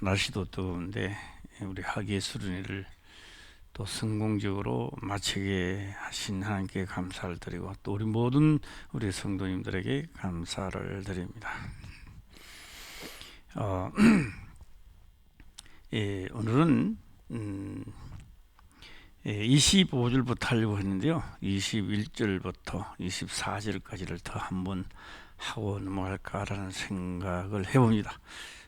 날씨도 더운데 우리 학예 수련회를 또 성공적으로 마치게 하신 하나님께 감사를 드리고 또 우리 모든 우리 성도님들에게 감사를 드립니다. 오늘은 25절부터 하려고 했는데요. 21절부터 24절까지를 더 한번 하고 넘어갈까라는 생각을 해봅니다.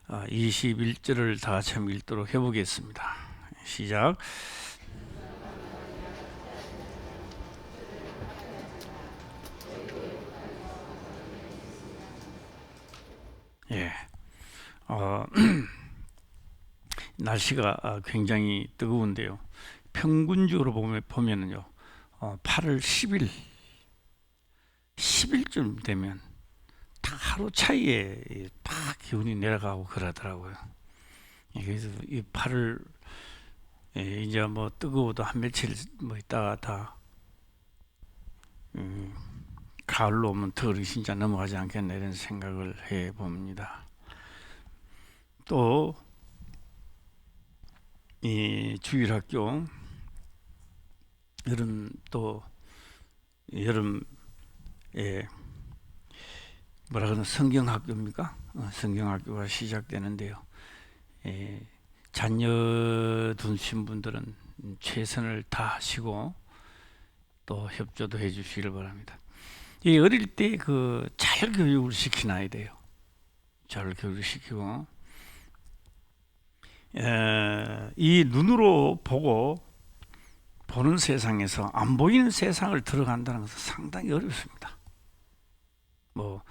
21절을 다 같이 한번 읽도록 해보겠습니다. 시작. 예. 날씨가 굉장히 뜨거운데요. 평균적으로 보면은요, 8월 10일쯤 되면 다 하루 차이에 다 기온이 내려가고 그러더라고요. 그래서 이 8월 이제 뭐 뜨거워도 한 며칠 뭐 있다가 다 가을로 오면 덜이 진짜 넘어가지 않겠나 이런 생각을 해 봅니다. 또 이 주일학교 여름에 뭐라 그러나 성경학교입니까? 성경학교가 시작되는데요. 자녀 두신 분들은 최선을 다하시고 또 협조도 해주시길 바랍니다. 이 어릴 때 그 잘 교육을 시켜놔야 돼요. 잘 교육을 시키고 이 눈으로 보는 세상에서 안 보이는 세상을 들어간다는 것은 상당히 어렵습니다. 뭐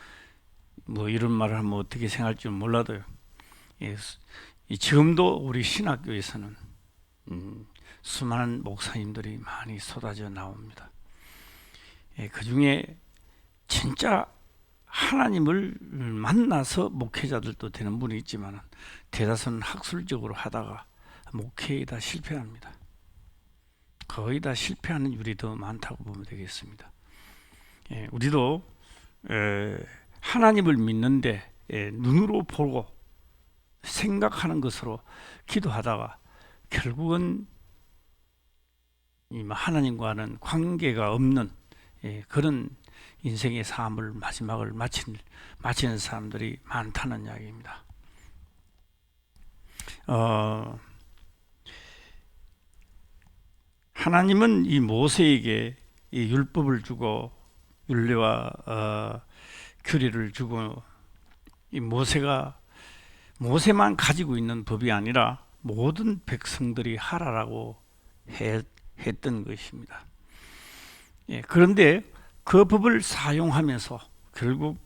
이런 말을 하면 어떻게 생각할지 몰라도요. 지금도 우리 신학교에서는 수많은 목사님들이 많이 쏟아져 나옵니다. 그 중에 진짜 하나님을 만나서 목회자들도 되는 분이 있지만 대다수는 학술적으로 하다가 목회에 다 실패합니다. 거의 다 실패하는 율이 더 많다고 보면 되겠습니다. 우리도 하나님을 믿는데 눈으로 보고 생각하는 것으로 기도하다가 결국은 하나님과는 관계가 없는 그런 인생의 삶을 마지막을 마치는 사람들이 많다는 이야기입니다. 하나님은 이 모세에게 이 율법을 주고 율례와 규례를 주고 이 모세만 가지고 있는 법이 아니라 모든 백성들이 하라라고 했던 것입니다. 그런데 그 법을 사용하면서 결국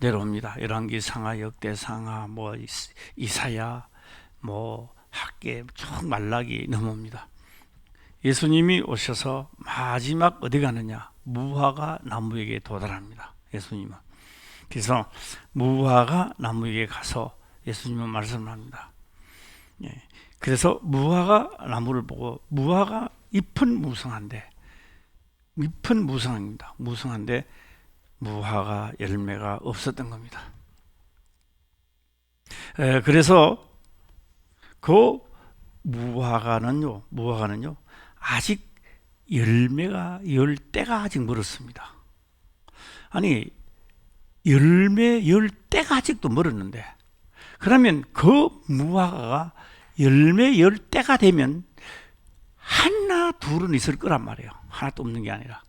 내려옵니다. 열왕기상하, 역대상하, 이사야, 학계, 쭉 말라기 넘어옵니다. 예수님이 오셔서 마지막 어디 가느냐? 무화과 나무에게 도달합니다. 예수님은. 그래서 무화과 나무에게 가서 예수님은 말씀합니다. 그래서 무화과 나무를 보고 무화과 잎은 무성합니다. 무성한데 무화과 열매가 없었던 겁니다. 그래서 그 무화과는요 아직 열매가 열 때가 아직 멀었습니다. 아니 열매 열 때가 아직도 멀었는데 그러면 그 무화과가 열매 열 때가 되면 하나 둘은 있을 거란 말이에요. 하나도 없는 게 아니라.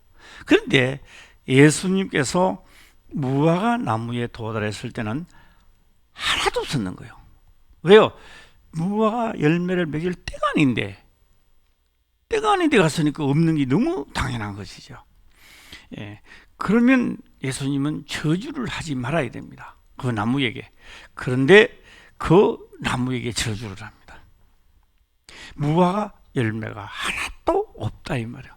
그런데 예수님께서 무화과 나무에 도달했을 때는 하나도 없었는 거예요. 왜요? 무화과 열매를 맺을 때가 아닌데 갔으니까 없는 게 너무 당연한 것이죠. 그러면 예수님은 저주를 하지 말아야 됩니다. 그 나무에게. 그런데 그 나무에게 저주를 합니다. 무화과 열매가 하나도 없다 이 말이에요.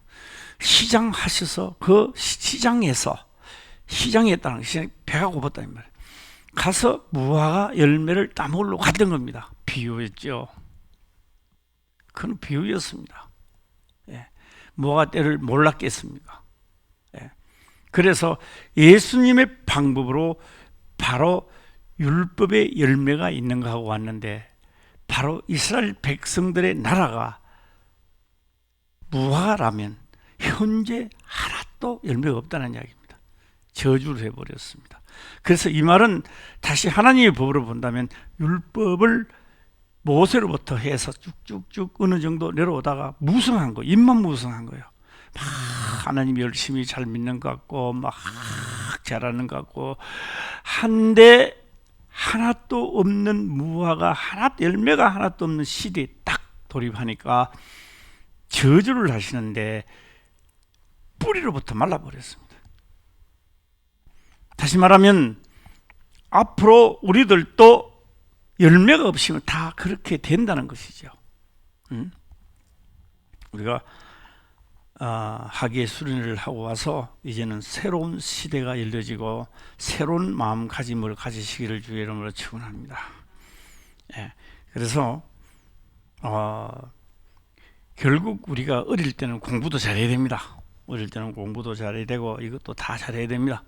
시장하셔서 그 시장에 있다는 시장에 배가 고팠다 이 말이에요. 가서 무화과 열매를 따먹으러 갔던 겁니다. 비유였죠. 그건 비유였습니다. 무화과 때를 몰랐겠습니까? 그래서 예수님의 방법으로 바로 율법의 열매가 있는가 하고 왔는데 바로 이스라엘 백성들의 나라가 무화과라면 현재 하나도 열매가 없다는 이야기입니다. 저주를 해버렸습니다. 그래서 이 말은 다시 하나님의 법으로 본다면 율법을 모세로부터 해서 쭉쭉쭉 어느 정도 내려오다가 무성한 거, 입만 무성한 거예요. 막 하나님 열심히 잘 믿는 것 같고 막 잘하는 것 같고 한데 하나도 없는 무화과 열매가 하나도 없는 시대에 딱 돌입하니까 저주를 하시는데 뿌리로부터 말라버렸습니다. 다시 말하면 앞으로 우리들도 열매가 없으면 다 그렇게 된다는 것이죠. 우리가 학예 수련회를 하고 와서 이제는 새로운 시대가 열려지고 새로운 마음가짐을 가지시기를 주의 이름으로 축원합니다. 예, 그래서 결국 우리가 어릴 때는 공부도 잘해야 됩니다. 어릴 때는 공부도 잘해야 되고 이것도 다 잘해야 됩니다.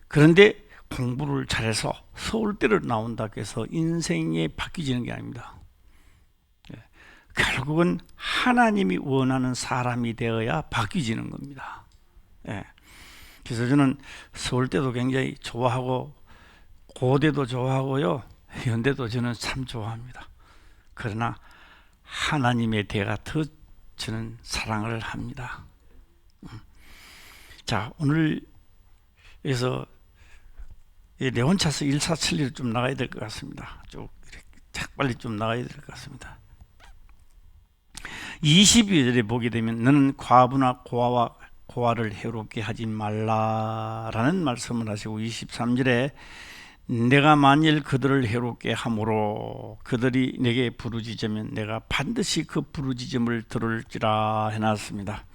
그런데 공부를 잘해서 서울대를 나온다고 해서 인생이 바뀌지는 게 아닙니다. 결국은 하나님이 원하는 사람이 되어야 바뀌지는 겁니다. 그래서 저는 서울대도 굉장히 좋아하고 고대도 좋아하고요, 현대도 저는 참 좋아합니다. 그러나 하나님의 대가 더 저는 사랑을 합니다. 자, 오늘 여기서 레온차서 147일 좀 나가야 될 것 같습니다. 쭉 빨리 좀 나가야 될 것 같습니다. 22절에 보게 되면 너는 과부나 고아를 해롭게 하지 말라라는 말씀을 하시고 23절에 내가 만일 그들을 해롭게 함으로 그들이 내게 부르짖으면 내가 반드시 그 부르짖음을 들을지라 해놨습니다.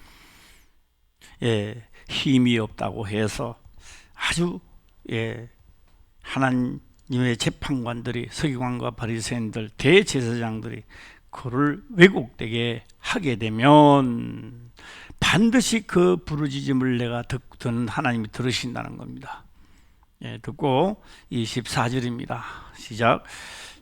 힘이 없다고 해서 아주 하나님의 재판관들이 서기관과 바리새인들 대제사장들이 그를 왜곡되게 하게 되면 반드시 그 부르짖음을 내가 듣는 하나님이 들으신다는 겁니다. 듣고 24절입니다. 시작.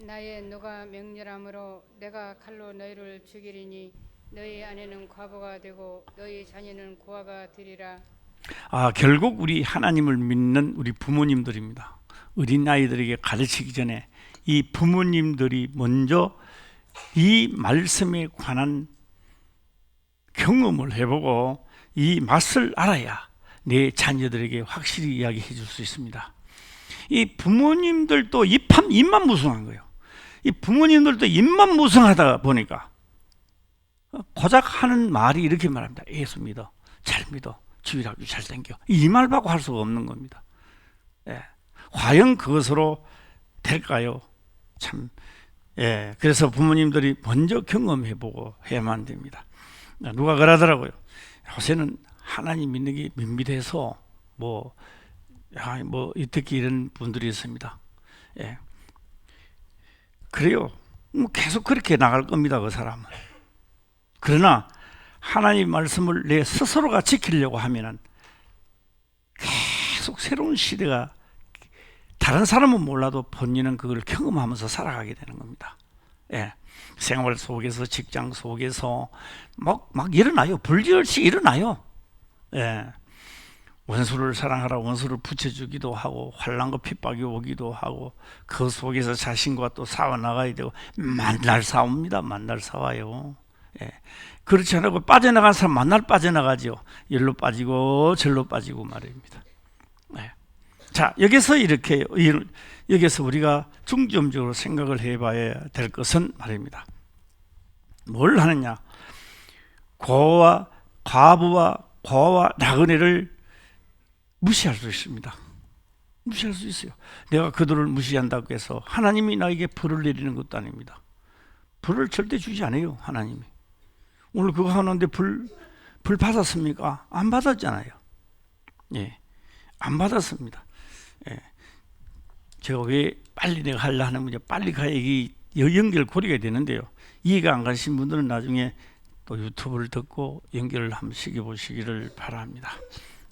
나의 누가 맹렬함으로 내가 칼로 너희를 죽이리니 너희 아내는 과부가 되고 너희 자녀는 고아가 되리라. 결국 우리 하나님을 믿는 우리 부모님들입니다. 어린 아이들에게 가르치기 전에 이 부모님들이 먼저 이 말씀에 관한 경험을 해보고 이 맛을 알아야 내 자녀들에게 확실히 이야기해 줄 수 있습니다. 이 부모님들도 입만 무성한 거예요. 이 부모님들도 입만 무성하다 보니까 고작 하는 말이 이렇게 말합니다. 예수 믿어, 잘 믿어, 주일학교 잘 다녀. 이 말 받고 할 수가 없는 겁니다. 과연 그것으로 될까요? 참. 그래서 부모님들이 먼저 경험해보고 해야만 됩니다. 누가 그러더라고요. 요새는 하나님 믿는 게 밋밋해서 특히 이런 분들이 있습니다. 그래요. 계속 그렇게 나갈 겁니다, 그 사람은. 그러나 하나님 말씀을 내 스스로가 지키려고 하면은 계속 새로운 시대가 다른 사람은 몰라도 본인은 그걸 경험하면서 살아가게 되는 겁니다. 생활 속에서 직장 속에서 막 일어나요. 불지을씩 일어나요. 원수를 사랑하라 원수를 붙여주기도 하고 환난과 핍박이 오기도 하고 그 속에서 자신과 또 싸워나가야 되고 만날 싸웁니다. 만날 싸워요. 그렇지 않고 빠져나간 사람 만날 빠져나가죠. 일로 빠지고 절로 빠지고 말입니다. 자, 여기서 우리가 중점적으로 생각을 해봐야 될 것은 말입니다. 뭘 하느냐? 과부와 고아와 나그네를 무시할 수 있습니다. 무시할 수 있어요. 내가 그들을 무시한다고 해서 하나님이 나에게 벌을 내리는 것도 아닙니다. 벌을 절대 주지 않아요, 하나님이. 오늘 그거 하는데 벌 받았습니까? 안 받았잖아요. 안 받았습니다. 제가 왜 빨리 내가 하려 하는군요. 빨리 가야 이 연결고리가 되는데요. 이해가 안 가신 분들은 나중에 또 유튜브를 듣고 연결을 한번 시켜보시기를 바랍니다.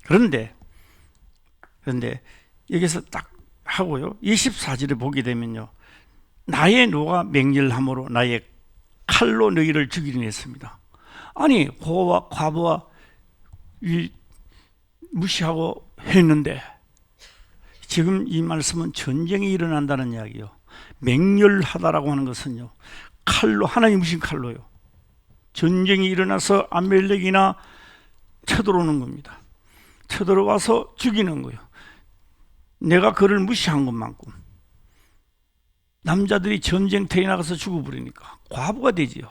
그런데 여기서 딱 하고요. 24절에 보게 되면요. 나의 노가 맹렬함으로 나의 칼로 너희를 죽이려 했습니다. 아니 고와 과부와 무시하고 했는데 지금 이 말씀은 전쟁이 일어난다는 이야기요. 맹렬하다라고 하는 것은요. 칼로 하나님 무신 칼로요. 전쟁이 일어나서 아멜렉이나 쳐들어오는 겁니다. 쳐들어와서 죽이는 거예요. 내가 그를 무시한 것만큼 남자들이 전쟁터에 나가서 죽어버리니까 과부가 되지요.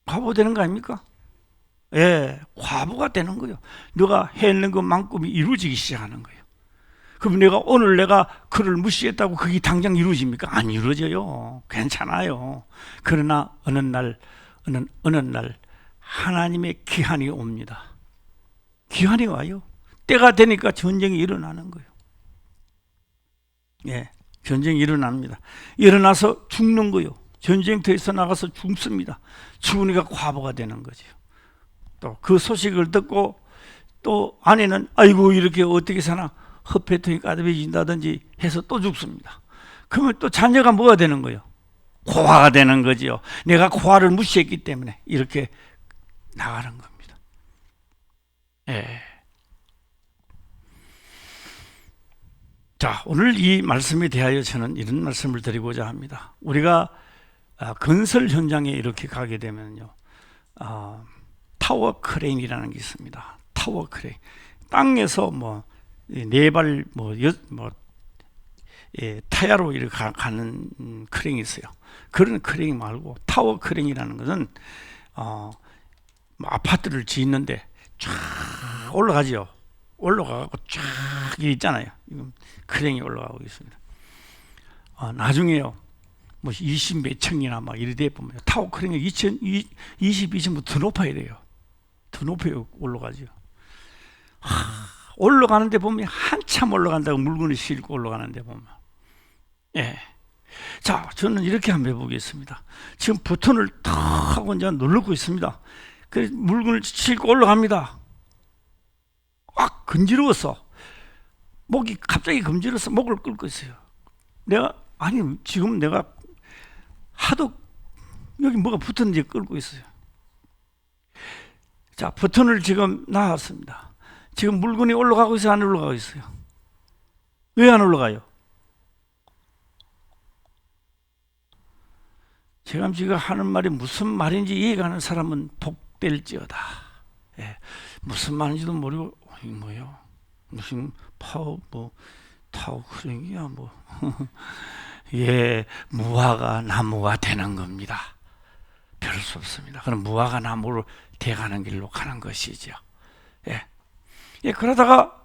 과부 되는 거 아닙니까? 예, 과부가 되는 거예요. 너가 했는 것만큼이 이루어지기 시작하는 거예요. 그럼 오늘 내가 그를 무시했다고 그게 당장 이루어집니까? 안 이루어져요. 괜찮아요. 그러나 어느 날 하나님의 기한이 옵니다. 기한이 와요. 때가 되니까 전쟁이 일어나는 거예요. 예, 전쟁이 일어납니다. 일어나서 죽는 거예요. 전쟁터에서 나가서 죽습니다. 죽으니까 과부가 되는 거죠. 또 그 소식을 듣고 또 아내는 아이고 이렇게 어떻게 사나 헛배통이 까다로워진다든지 해서 또 죽습니다. 그러면 또 자녀가 뭐가 되는 거예요? 고아가 되는 거지요. 내가 고아를 무시했기 때문에 이렇게 나가는 겁니다. 예. 자, 오늘 이 말씀에 대하여 저는 이런 말씀을 드리고자 합니다. 우리가 건설 현장에 이렇게 가게 되면요, 타워 크레인이라는 게 있습니다. 타워 크레인. 땅에서 네발 타야로 이렇게 가는 크레인이 있어요. 그런 크레인 말고 타워 크레인이라는 것은 아파트를 짓는데 쫙 올라가죠. 올라가고 쫙 있잖아요. 크레인이 올라가고 있습니다. 나중에요, 20 몇 층이나 막 이래 보면 타워 크레인이 22층부터 더 높아야 돼요. 더 높이 올라가죠. 올라가는데 보면 한참 올라간다고 물건을 싣고 올라가는데 보면. 예. 자, 저는 이렇게 한번 해보겠습니다. 지금 버튼을 탁 하고 이제 누르고 있습니다. 그 물건을 싣고 올라갑니다. 건지러웠어. 목이 갑자기 검지러서 목을 끓고 있어요. 지금 내가 하도 여기 뭐가 붙었는지 끌고 있어요. 자, 버튼을 지금 놨습니다. 지금 물건이 올라가고 있어요? 안 올라가고 있어요? 왜 안 올라가요? 제가 지금 하는 말이 무슨 말인지 이해가는 사람은 복될지어다. 예, 무슨 말인지도 모르고 뭐요? 무슨 타워 크랭이야 예, 무화과 나무가 되는 겁니다. 별 수 없습니다. 그럼 무화과 나무로 돼가는 길로 가는 것이죠. 예, 그러다가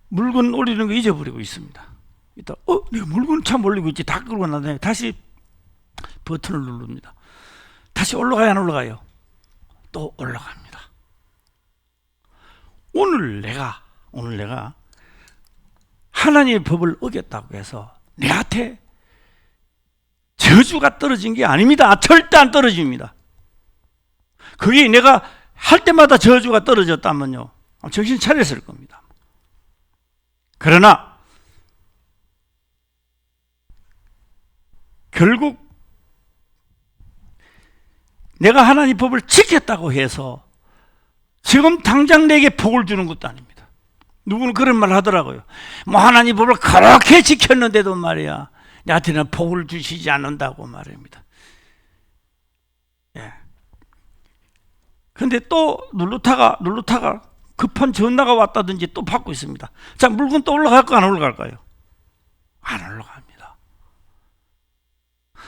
물건 올리는 거 잊어버리고 있습니다. 이따 내가 물건 참 올리고 있지. 다 끌고 나다니 다시 버튼을 누릅니다. 다시 올라가요, 안 올라가요? 또 올라갑니다. 오늘 내가 하나님의 법을 어겼다고 해서 내한테 저주가 떨어진 게 아닙니다. 절대 안 떨어집니다. 그게 내가 할 때마다 저주가 떨어졌다면요, 정신 차렸을 겁니다. 그러나 결국 내가 하나님 법을 지켰다고 해서 지금 당장 내게 복을 주는 것도 아닙니다. 누구는 그런 말 하더라고요. 하나님 법을 그렇게 지켰는데도 말이야, 나한테는 복을 주시지 않는다고 말입니다. 예. 근데 또 눌러타가 급한 전화가 왔다든지 또 받고 있습니다. 자, 물건 또 올라갈까 안 올라갈까요? 안 올라갑니다.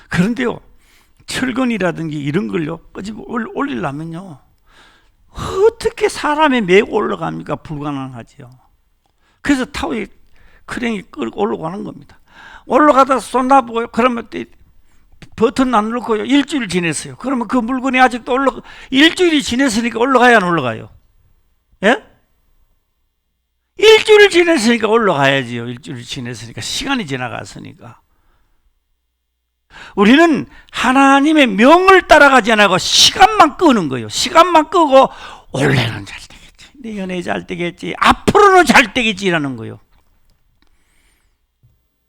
그런데요, 철근이라든지 이런 걸요 끄집어 올리려면요, 어떻게 사람이 메고 올라갑니까? 불가능하지요. 그래서 타워에 크레인이 끌고 올라가는 겁니다. 올라가다 쏟아보고요, 그러면 버튼 안 누르고요, 일주일 지냈어요. 그러면 그 물건이 아직도 일주일이 지냈으니까 올라가야 안 올라가요? 예? 일주일 지냈으니까 올라가야지요. 일주일 지냈으니까, 시간이 지나갔으니까. 우리는 하나님의 명을 따라가지 않고 시간만 끄는 거예요. 시간만 끄고 올해는 잘 되겠지. 내 연애 잘 되겠지. 앞으로는 잘 되겠지라는 거요.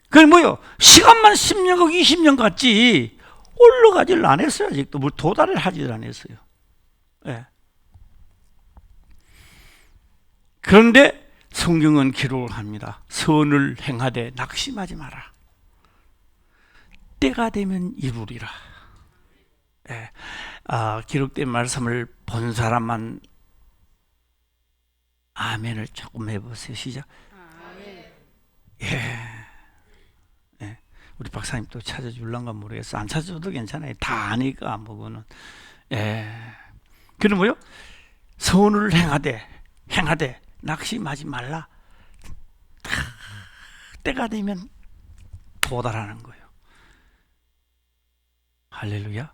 그게 뭐요? 시간만 10년과 20년 갔지 올라가지를 안 했어요. 아직도 뭘 도달을 하지를 안 했어요. 네. 그런데 성경은 기록을 합니다. 선을 행하되 낙심하지 마라. 때가 되면 이루리라. 네. 기록된 말씀을 본 사람만 아멘을 조금 해보세요. 시작. 아멘. 예. 예. 우리 박사님 또 찾아줄란가 모르겠어. 안 찾아줘도 괜찮아요. 다 아니까 뭐고는. 예. 그럼 뭐요? 선을 행하되 낙심하지 말라. 때가 되면 도달하는 거예요. 할렐루야.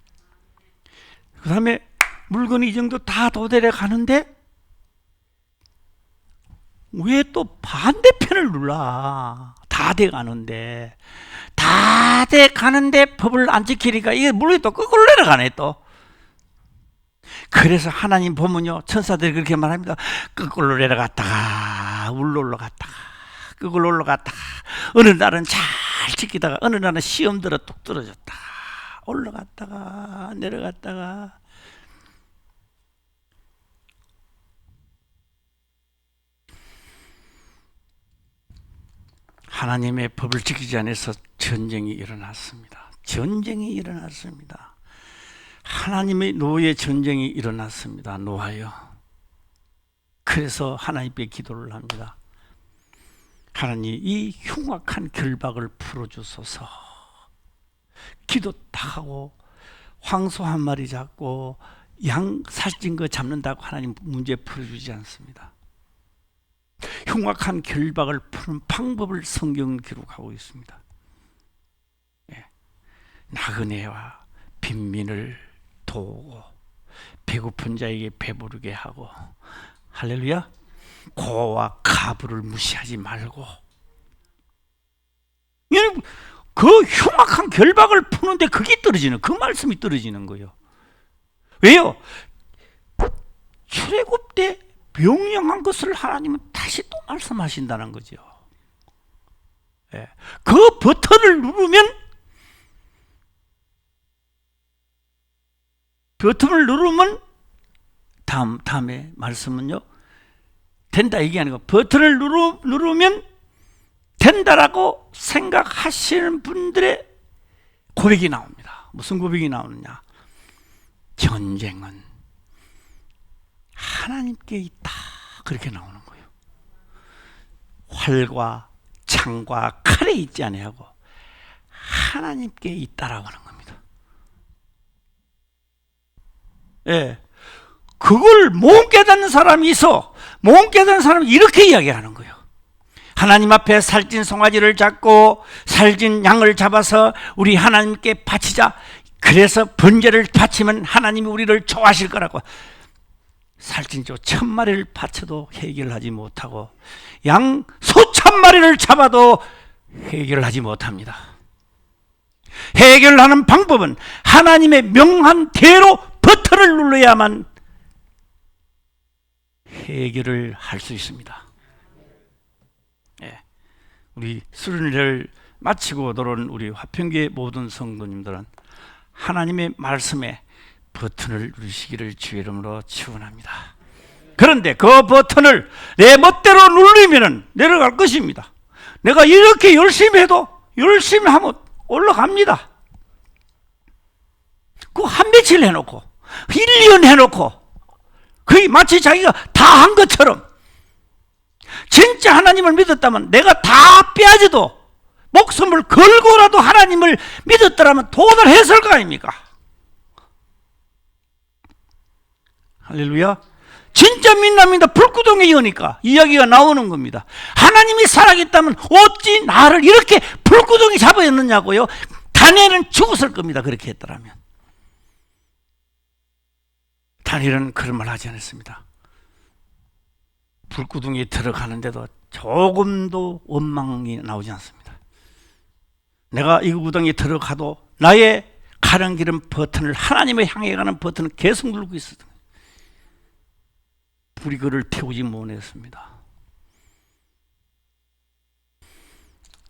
그 다음에 물건이 이 정도 다 도달해 가는데 왜 또 반대편을 눌러? 다 돼 가는데 법을 안 지키니까 이게 물건이 또 거꾸로 내려가네 또. 그래서 하나님 보면요, 천사들이 그렇게 말합니다. 거꾸로 내려갔다가 울러 올라갔다가 거꾸로 올라갔다가 어느 날은 잘 지키다가 어느 날은 시험 들어 뚝 떨어졌다. 올라갔다가 내려갔다가. 하나님의 법을 지키지 않아서 전쟁이 일어났습니다. 전쟁이 일어났습니다. 하나님의 노예 전쟁이 일어났습니다. 노하여. 그래서 하나님께 기도를 합니다. 하나님, 이 흉악한 결박을 풀어주소서. 기도 다 하고 황소 한 마리 잡고 양 살찐 거 잡는다고 하나님 문제 풀어주지 않습니다. 흉악한 결박을 푸는 방법을 성경은 기록하고 있습니다. 예. 나그네와 빈민을 도우고 배고픈 자에게 배부르게 하고, 할렐루야. 고와 가부를 무시하지 말고. 그 흉악한 결박을 푸는데 그게 떨어지는, 그 말씀이 떨어지는 거예요. 왜요? 출애굽 때 명령한 것을 하나님은 다시 또 말씀하신다는 거죠. 예. 그 버튼을 누르면 다음에 말씀은요, 된다 이게 아니고 버튼을 누르면 된다라고 생각하시는 분들의 고백이 나옵니다. 무슨 고백이 나오느냐? 전쟁은 하나님께 있다, 그렇게 나오는 거예요. 활과 창과 칼에 있지 아니하고 하나님께 있다라고 하는 겁니다. 예, 그걸 못 깨닫는 사람이 있어. 못 깨닫는 사람이 이렇게 이야기하는 거예요. 하나님 앞에 살찐 송아지를 잡고 살찐 양을 잡아서 우리 하나님께 바치자. 그래서 번제를 바치면 하나님이 우리를 좋아하실 거라고. 살찐 조 1000마리를 바쳐도 해결하지 못하고 양 수천 마리를 잡아도 해결하지 못합니다. 해결하는 방법은 하나님의 명한 대로 버튼을 눌러야만 해결을 할 수 있습니다. 예. 우리 수련회를 마치고 돌아온 우리 화평교회 모든 성도님들은 하나님의 말씀에 버튼을 누르시기를 주의 이름으로 축원합니다. 그런데 그 버튼을 내 멋대로 누르면 내려갈 것입니다. 내가 이렇게 열심히 해도 열심히 하면 올라갑니다. 그 한 며칠 해놓고 1년 해놓고 거의 마치 자기가 다 한 것처럼, 진짜 하나님을 믿었다면 내가 다 빼앗아도 목숨을 걸고라도 하나님을 믿었더라면 도달했을 거 아닙니까? 할렐루야. 진짜 믿습니다. 불구덩이에 여니까 이야기가 나오는 겁니다. 하나님이 살아있다면 어찌 나를 이렇게 불구덩이 잡아였느냐고요. 다니엘은 죽었을 겁니다. 그렇게 했더라면. 다니엘은 그런 말 하지 않았습니다. 불구덩이에 들어가는데도 조금도 원망이 나오지 않습니다. 내가 이 구덩이에 들어가도 나의 가는 길은 버튼을, 하나님을 향해 가는 버튼을 계속 누르고 있었던 거예요. 우리 그를 태우지 못했습니다.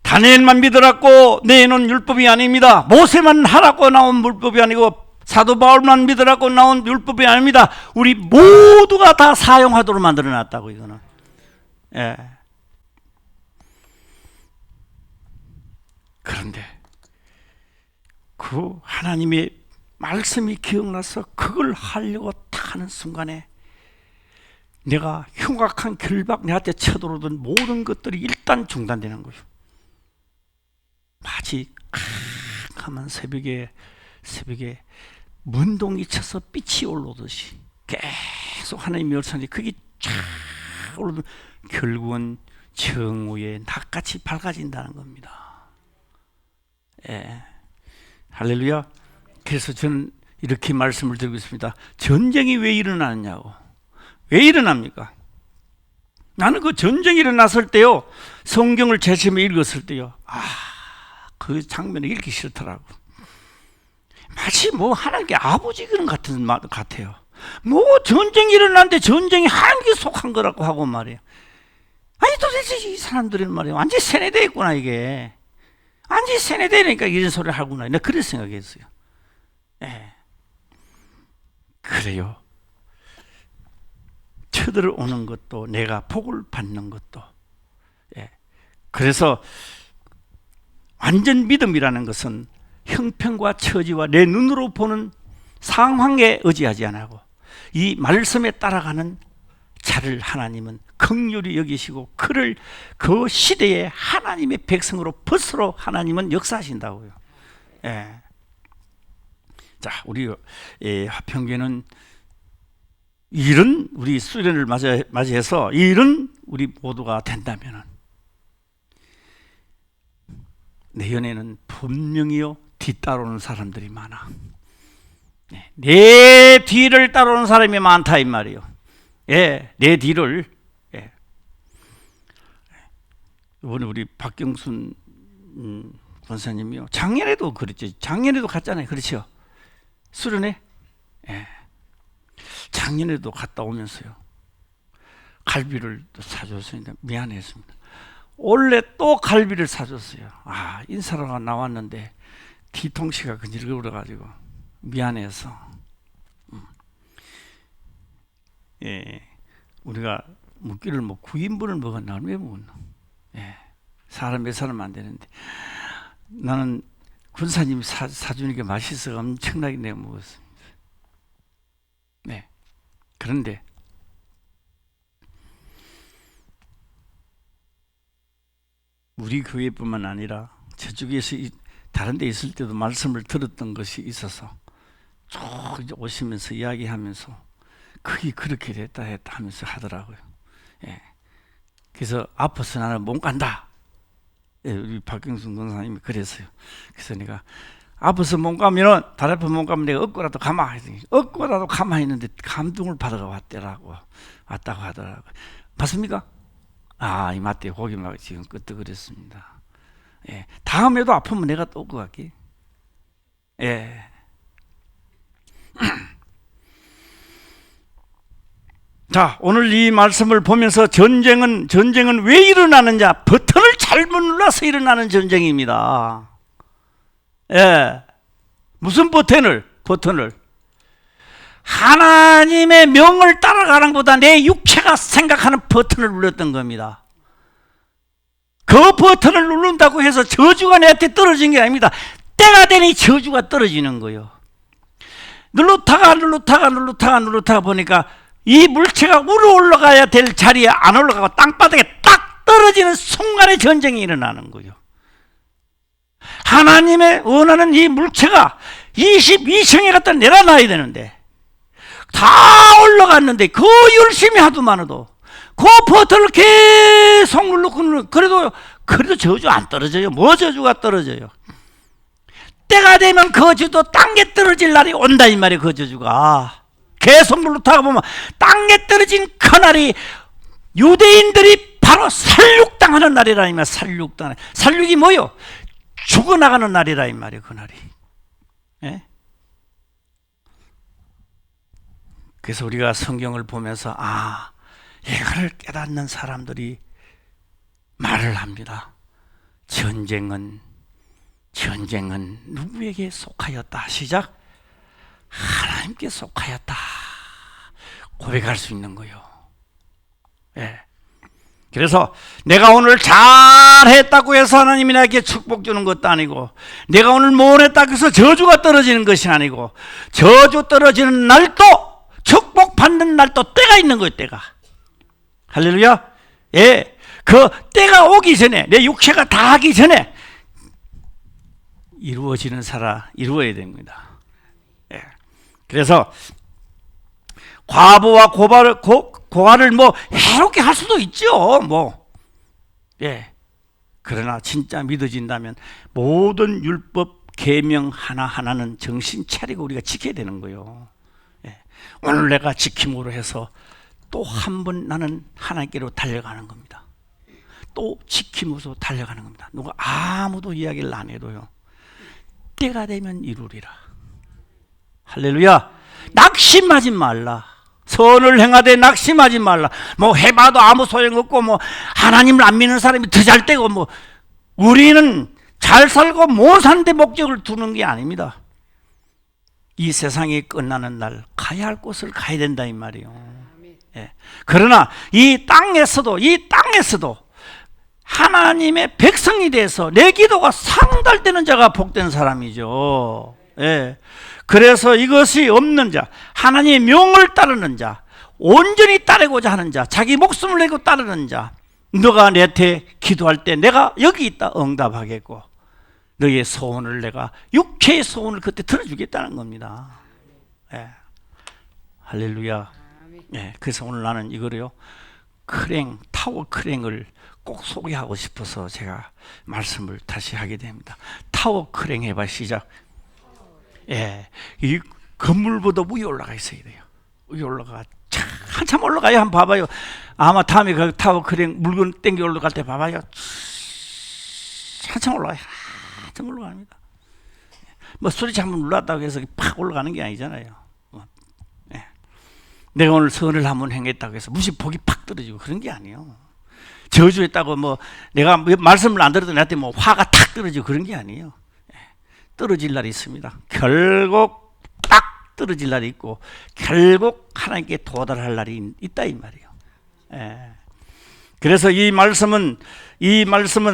다니엘만 믿으라고 내놓은 율법이 아닙니다. 모세만 하라고 나온 율법이 아니고 사도 바울만 믿으라고 나온 율법이 아닙니다. 우리 모두가 다 사용하도록 만들어놨다고 이거는. 예. 그런데 그 하나님의 말씀이 기억나서 그걸 하려고 딱 하는 순간에 내가 흉악한 결박 내한테 쳐들어오던 모든 것들이 일단 중단되는 거예요. 마치 캄캄한 새벽에 문동이 쳐서 빛이 올라오듯이 계속 하나님의 열선이 그게 쫙 올라오면 결국은 정오에 낯같이 밝아진다는 겁니다. 예. 할렐루야. 그래서 저는 이렇게 말씀을 드리고 있습니다. 전쟁이 왜 일어나느냐고. 왜 일어납니까? 나는 그 전쟁이 일어났을 때요, 성경을 제침에 읽었을 때요, 그 장면을 읽기 싫더라고. 마치 뭐 하나님께 아버지 그런 같은 말 같아요. 뭐 전쟁이 일어났는데 전쟁이 하나님께 속한 거라고 하고 말이에요. 아니 도대체 이 사람들은 말이에요, 완전히 세뇌되어 있구나 이게. 완전히 세뇌되니까 이런 소리를 하구나. 내가 그렇게 생각했어요. 예. 그래요. 쳐들어오는 것도 내가 복을 받는 것도. 예. 그래서 완전 믿음이라는 것은 형편과 처지와 내 눈으로 보는 상황에 의지하지 않고 이 말씀에 따라가는 자를 하나님은 긍휼히 여기시고 그를 그 시대에 하나님의 백성으로 벗으러 하나님은 역사하신다고요. 예. 자, 우리 화평교회는 이런 우리 수련을 맞이해서 이런 우리 모두가 된다면은 내년에는 분명히요 뒤따라오는 사람들이 많아. 내 뒤를 따라오는 사람이 많다 이 말이에요. 예, 내 뒤를. 예. 이번에 우리 박경순 권사님이요. 작년에도 그랬죠. 작년에도 갔잖아요. 그렇죠. 수련회. 예. 작년에도 갔다 오면서요. 갈비를 또 사줬으니까 미안했습니다. 원래 또 갈비를 사줬어요. 인사라가 나왔는데 뒤통수가 근질거려가지고 미안해서. 예, 우리가 묵기를 뭐 9인분을 먹었나 왜 먹었나? 예, 사람 몇 사람 안 되는데 나는 군사님이 사주니까 맛있어서 엄청나게 내가 먹었습니다. 네, 그런데 우리 교회뿐만 아니라 저쪽에서 다른 데 있을 때도 말씀을 들었던 것이 있어서 쭉 오시면서 이야기하면서 그게 그렇게 됐다 했다 하면서 하더라고요. 예. 그래서 아파서 나는 못 간다. 예, 우리 박경순 권사님이 그랬어요. 그래서 내가 아파서 못 가면은 다리 아파 못 가면 내가 업고라도 가마 했더니 업고라도 가마 했는데 감동을 받아가 왔다고 하더라고요. 맞습니까? 이 맞대 고기 막 지금 끄떡거렸습니다. 예, 다음에도 아프면 내가 또 업고 갈게. 예. 자, 오늘 이 말씀을 보면서 전쟁은 왜 일어나느냐? 버튼을 잘못 눌러서 일어나는 전쟁입니다. 예. 무슨 버튼을? 하나님의 명을 따라가는 것보다 내 육체가 생각하는 버튼을 눌렀던 겁니다. 그 버튼을 누른다고 해서 저주가 내한테 떨어진 게 아닙니다. 때가 되니 저주가 떨어지는 거예요. 누르다가 보니까 이 물체가 위로 올라가야 될 자리에 안 올라가고 땅바닥에 딱 떨어지는 순간에 전쟁이 일어나는 거예요. 하나님의 원하는 이 물체가 22층에 갖다 내려놔야 되는데 다 올라갔는데 그 열심히 하더만도 그 버튼을 계속 누르고 그래도 저주 안 떨어져요. 뭐 저주가 떨어져요? 때가 되면 그 저주도 땅에 떨어질 날이 온다 이 말이에요. 그 저주가 계속 누르다가 보면 땅에 떨어진 그날이 유대인들이 바로 살육당하는 날이라 이 말이에요. 살육이 뭐요? 죽어나가는 날이라 이 말이에요. 그날이. 예? 그래서 우리가 성경을 보면서 이거를 깨닫는 사람들이 말을 합니다. 전쟁은 누구에게 속하였다. 시작. 하나님께 속하였다. 고백할 수 있는 거예요. 예. 그래서 내가 오늘 잘했다고 해서 하나님이 나에게 축복 주는 것도 아니고, 내가 오늘 못했다고 해서 저주가 떨어지는 것이 아니고, 저주 떨어지는 날도 축복 받는 날도 때가 있는 거예요. 때가. 할렐루야. 예. 그 때가 오기 전에, 내 육체가 다 하기 전에 이루어지는 이루어야 됩니다. 예. 그래서 과부와 고아를 뭐 해롭게 할 수도 있죠. 예. 그러나 진짜 믿어진다면 모든 율법 계명 하나하나는 정신 차리고 우리가 지켜야 되는 거예요. 예. 오늘 내가 지킴으로 해서 또 한 번 나는 하나님께로 달려가는 겁니다. 또 지키면서 달려가는 겁니다. 누가 아무도 이야기를 안 해도요, 때가 되면 이루리라. 할렐루야. 낙심하지 말라. 선을 행하되 낙심하지 말라. 뭐 해봐도 아무 소용없고, 뭐 하나님을 안 믿는 사람이 더 잘 되고, 뭐 우리는 잘 살고 못 사는데 목적을 두는 게 아닙니다. 이 세상이 끝나는 날 가야 할 곳을 가야 된다 이 말이에요. 예. 그러나 이 땅에서도 하나님의 백성이 돼서 내 기도가 상달되는 자가 복된 사람이죠. 예. 그래서 이것이 없는 자, 하나님의 명을 따르는 자, 온전히 따르고자 하는 자, 자기 목숨을 내고 따르는 자, 너가 내한테 기도할 때 내가 여기 있다 응답하겠고, 너의 소원을 내가 육체의 소원을 그때 들어주겠다는 겁니다. 예. 할렐루야. 예. 그래서 오늘 나는 이거를요, 타워 크랭을 꼭 소개하고 싶어서 제가 말씀을 다시 하게 됩니다. 타워 크랭 해봐. 시작. 예, 이 건물보다 위에 올라가 있어야 돼요. 위에 올라가 한참 올라가요. 한번 봐봐요. 아마 다음에 그 타워 크랭 물건 땡겨 올라갈 때 봐봐요. 한참 올라가요. 한참 올라갑니다. 뭐 스위치 한번 눌렀다고 해서 팍 올라가는 게 아니잖아요. 예. 내가 오늘 선을 한번 행했다고 해서 무시 복이 팍 떨어지고 그런 게 아니에요. 저주했다고 뭐 내가 말씀을 안 들어도 나한테 뭐 화가 탁 떨어지고 그런 게 아니에요. 떨어질 날이 있습니다. 결국 딱 떨어질 날이 있고, 결국 하나님께 도달할 날이 있다 이 말이에요. 예. 그래서 이 말씀은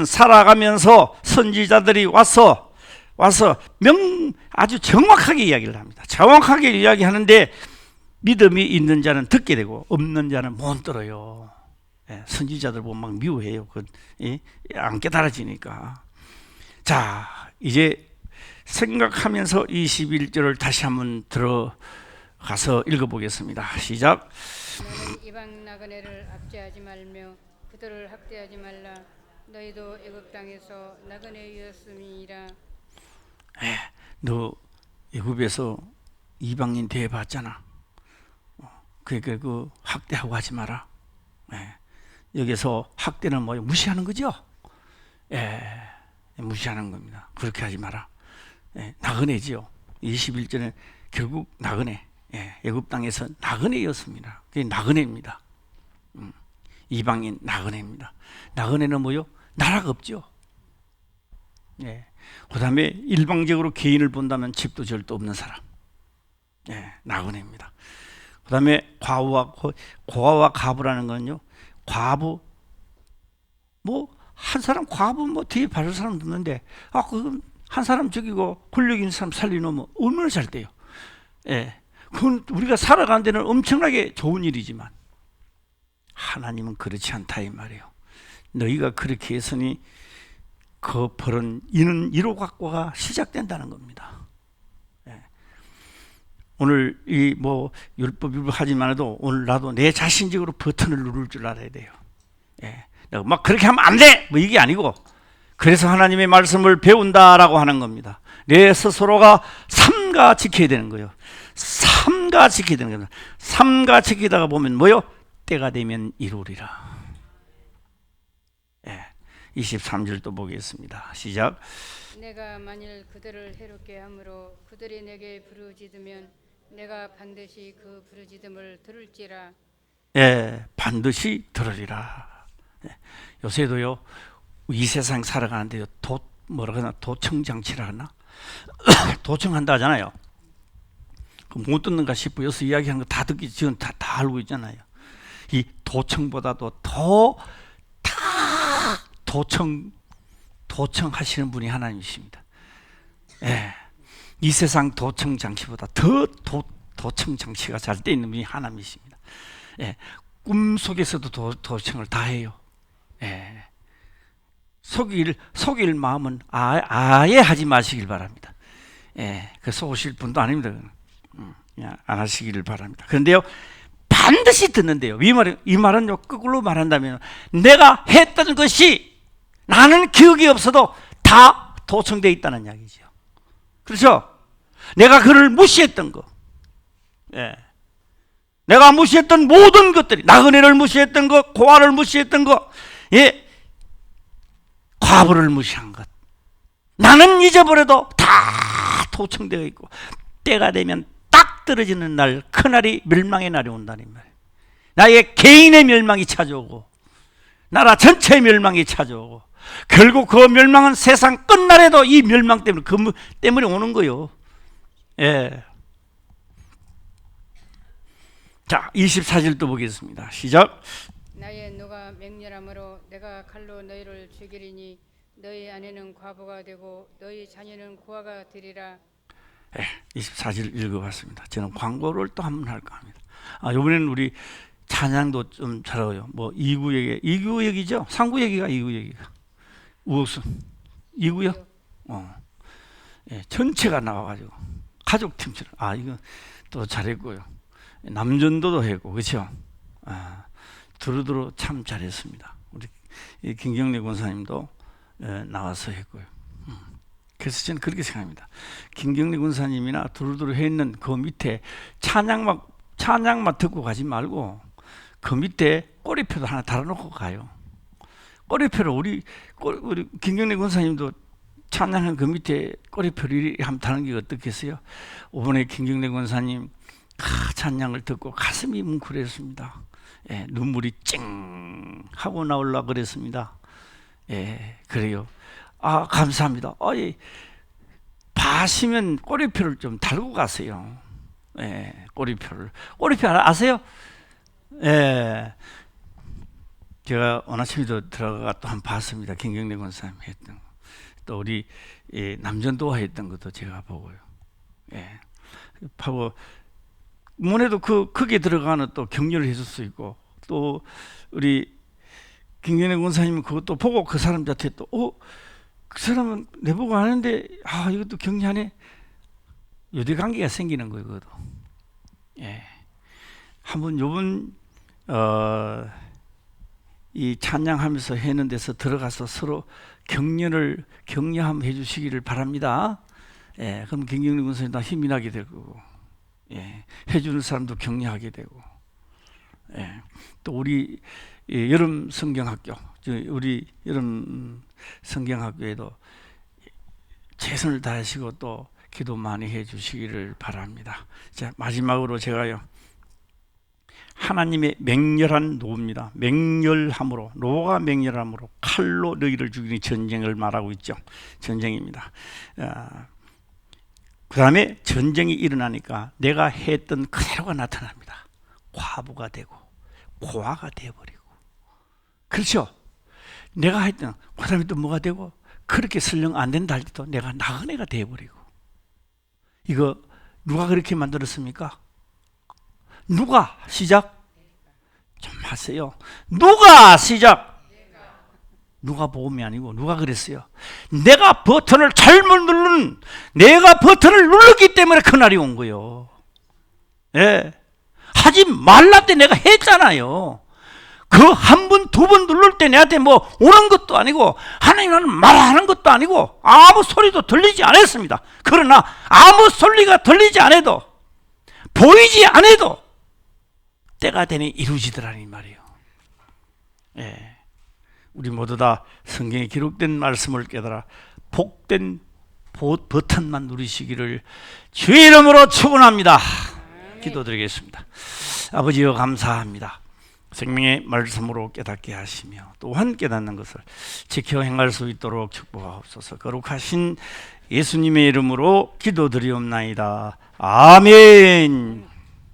살아가면서 선지자들이 와서 아주 정확하게 이야기를 합니다. 정확하게 이야기하는데 믿음이 있는 자는 듣게 되고 없는 자는 못 들어요. 예. 선지자들 보면 막 미워해요. 안 깨달아지니까. 자, 이제 생각하면서 21절을 다시 한번 들어가서 읽어보겠습니다. 시작. 너는 이방 나그네를 압제하지 말며 그들을 학대하지 말라. 너희도 애굽 땅에서 나그네였음이라. 너 애굽에서 이방인 대해봤잖아. 그러니까 그 학대하고 하지 마라. 여기서 학대는 뭐예요? 무시하는 거죠. 무시하는 겁니다. 그렇게 하지 마라. 나그네지요. 21절에 결국 나그네, 애굽 땅에서 나그네였습니다. 그게 나그네입니다. 이방인 나그네입니다. 나그네는 뭐요? 나라가 없죠. 그 다음에 일방적으로 개인을 본다면 집도 절도 없는 사람, 나그네입니다. 그 다음에 고아와 가부라는 건요, 과부, 뭐 한 사람 과부 뭐 뒤에 봐줄 사람 없는데, 그건 한 사람 죽이고 권력 있는 사람 살리놓으면 얼마나 잘 돼요. 그건 우리가 살아가는 데는 엄청나게 좋은 일이지만 하나님은 그렇지 않다 이 말이에요. 너희가 그렇게 했으니 그 벌은 이는 이로 갖고가 시작된다는 겁니다. 오늘 이 뭐 율법 하지만 해도 오늘 나도 내 자신적으로 버튼을 누를 줄 알아야 돼요. 내가 막 그렇게 하면 안 돼! 뭐 이게 아니고, 그래서 하나님의 말씀을 배운다라고 하는 겁니다. 내 스스로가 삼가 지켜야 되는 거예요. 삼가 지켜야 되는 겁니다. 삼가 지키다가 보면 뭐요? 때가 되면 이루리라. 23절 또 보겠습니다. 시작. 내가 만일 그들을 해롭게 함으로 그들이 내게 부르짖으면 내가 반드시 그 부르짖음을 들을지라. 예, 반드시 들으리라. 예, 요새도요 이 세상 살아가는데요 뭐라 그러나 도청장치라 하나 도청한다 하잖아요. 못 듣는가 싶고 여기서 이야기하는 거 다 듣기 지금 다 알고 있잖아요. 이 도청보다도 더 다 도청하시는 분이 하나님이십니다. 예, 이 세상 도청장치보다 더 도청장치가 잘 돼 있는 분이 하나님이십니다. 예, 꿈속에서도 도청을 다 해요. 예, 속일 마음은 아예 하지 마시길 바랍니다. 예, 그 속으실 분도 아닙니다. 그냥 안 하시기를 바랍니다. 그런데요, 반드시 듣는데요. 이 말은요, 거꾸로 말한다면 내가 했던 것이 나는 기억이 없어도 다 도청되어 있다는 이야기죠. 그렇죠? 내가 그를 무시했던 거, 예, 내가 무시했던 모든 것들이, 나그네를 무시했던 것, 고아를 무시했던 것, 예, 과부를 무시한 것, 나는 잊어버려도 다 도청되어 있고 때가 되면 딱 떨어지는 날, 그날이 멸망의 날이 온다는 말이에요. 나의 개인의 멸망이 찾아오고 나라 전체의 멸망이 찾아오고 결국 그 멸망은 세상 끝날에도 이 멸망 때문에 때문에 오는 거예요. 예. 자, 24절도 보겠습니다. 시작. 나의 누가 맹렬함으로 내가 칼로 너희를 죽이리니 너희 아내는 과부가 되고 너희 자녀는 고아가 되리라. 24절 읽어봤습니다. 저는 광고를 또 한 번 할까 합니다. 이번에는 우리 찬양도 좀 잘하고요. 뭐 2구 얘기죠? 3구 얘기가 2구 얘기가 우옥순 2구요? 예, 전체가 나와가지고 가족팀처럼 이거 또 잘했고요. 남전도도 했고 그렇죠? 두루두루 참 잘했습니다. 우리 김경래 권사님도 나와서 했고요. 그래서 저는 그렇게 생각합니다. 김경래 권사님이나 두루두루 했는 그 밑에 찬양만 듣고 가지 말고 그 밑에 꼬리표도 하나 달아놓고 가요. 꼬리표를 우리 김경래 권사님도 찬양한 그 밑에 꼬리표를 한번 다는 게 어떻겠어요? 이번에 김경래 권사님 찬양을 듣고 가슴이 뭉클했습니다. 예, 눈물이 찡 하고 나오려고 그랬습니다. 예, 그래요. 감사합니다. 봐시면 꼬리표를 좀 달고 가세요. 예, 꼬리표 아세요? 예, 제가 원아침에도 들어가 또 한 번 봤습니다. 김경래 권사님 했던 거. 또 우리 남전도화 했던 것도 제가 보고요. 예, 하고 문에도 거기에 들어가는 또 격려를 해줄 수 있고 또 우리 김경래 권사님은 그것도 보고 그 사람한테 또 그 사람은 내보고 하는데 이것도 격려하네. 유대 관계가 생기는 거예요. 그것도. 예. 한번 요번 이 찬양하면서 하는 데서 들어가서 서로 격려함 해주시기를 바랍니다. 예. 그럼 김경래 권사님도 힘이 나게 되고, 예. 해주는 사람도 격려하게 되고, 예. 또 우리 여름 성경학교, 우리 여름 성경학교에도 최선을 다하시고 또 기도 많이 해주시기를 바랍니다. 자, 마지막으로 제가요, 하나님의 맹렬한 노입니다. 맹렬함으로, 노가 맹렬함으로 칼로 너희를 죽이니 전쟁을 말하고 있죠. 전쟁입니다. 그 다음에 전쟁이 일어나니까 내가 했던 그대로가 나타납니다. 과부가 되고 고아가 되어버리고, 그렇죠? 내가 했던 그 다음에 또 뭐가 되고, 그렇게 설령 안 된다 할 때도 내가 나그네가 되어버리고. 이거 누가 그렇게 만들었습니까? 누가? 시작 좀 하세요. 누가? 시작. 누가 복음이 아니고 누가 그랬어요? 내가 버튼을 내가 버튼을 눌렀기 때문에 그날이 온 거예요. 예. 하지 말라 때 내가 했잖아요. 그 한 번, 두 번 누를 때 내한테 뭐 오는 것도 아니고 하나님은 말하는 것도 아니고 아무 소리도 들리지 않았습니다. 그러나 아무 소리가 들리지 않아도 보이지 않아도 때가 되니 이루어지더라는 말이에요. 예. 우리 모두 다 성경에 기록된 말씀을 깨달아 복된 버튼만 누리시기를 주의 이름으로 축원합니다. 기도드리겠습니다. 아버지여 감사합니다. 생명의 말씀으로 깨닫게 하시며 또한 깨닫는 것을 지켜 행할 수 있도록 축복하옵소서. 거룩하신 예수님의 이름으로 기도드리옵나이다. 아멘.